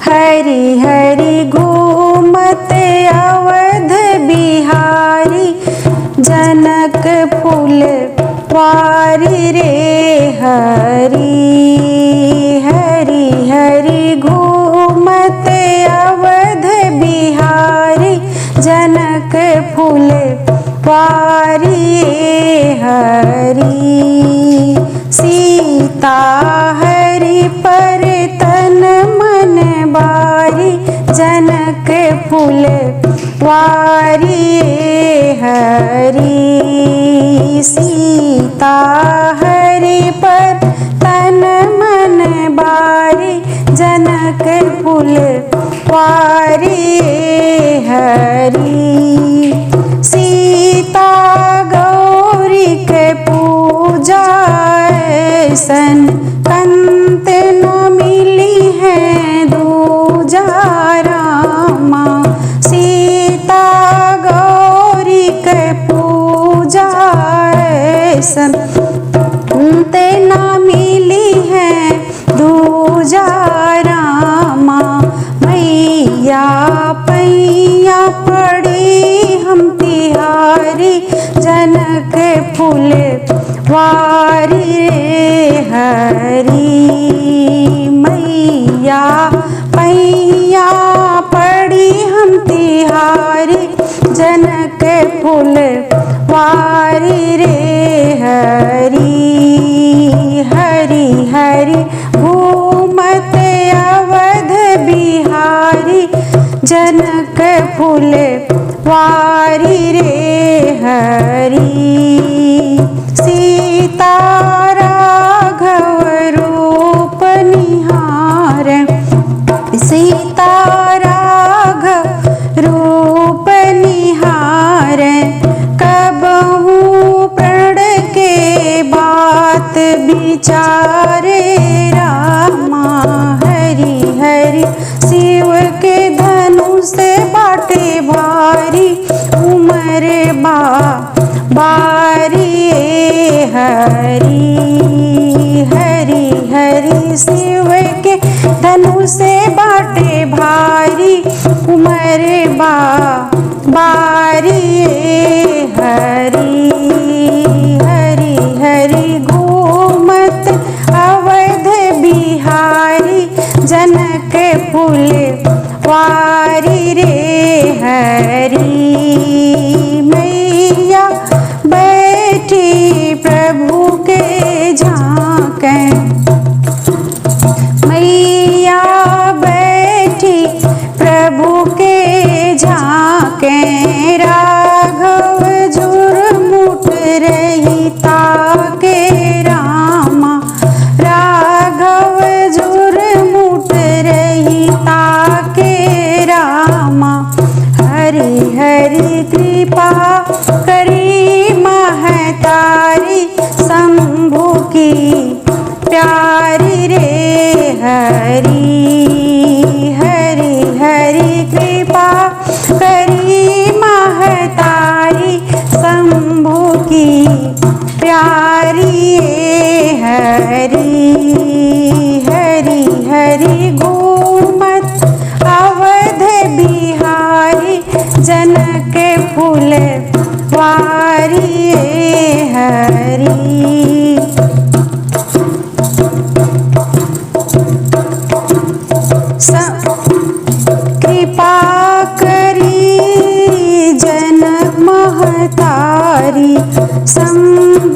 हरि हरि घूमत अवध बिहारी, जनक फूल वारी रे हरि। हरि हरि घूमत अवध बिहारी, जनक फूल वारी हरि। सीता हरि पर तन मन बारी, जनक फूल वारी हरि। सीता हरि पर तन मन बारी, जनक फूल वारी हरि। सीता गौरी के पूजा ऐसन, कंत न मिली है दूजा रामा। सीता गौरी के पूजा ऐसन, कंत न मिली है दूजा रामा। मैया पैया पड़ी हम तिहारी, जनक फूल वारी हरि। मैया पैया पड़ी हम तिहारी, जनक फूल वारी रे हरि। हरि हरि घूमत अवध बिहारी, जनक फूल वारी रे हरि। सीता राघव रूप निहार, सीता राघव रूप निहार। कबहू प्रण के बात विचारे रामा। हरि हरि शिव के धनुष बाटे भारी, उमर बारी हरि। हरि हरि शिव के धनुष बाटे भारी, उमर बारी हरि। हरि हरि घूमत अवध बिहारी, जनक फूल वारी रे हरि। मैया बैठी प्रभु के झांके, मैया बैठी प्रभु के झांके। राघव झुरमुट रही ताके रामा, राघव झुरमुट रही ताके रामा। हरि हरि कृपा करी महतारी, शंभु की प्यारी रे हरि। हरि हरि कृपा करी महतारी, शंभु की प्यारी हरि। हरि हरि घूमत अवध बिहारी, जनक फूल वारी हरि। कृपा करी जनक महतारी, शंभु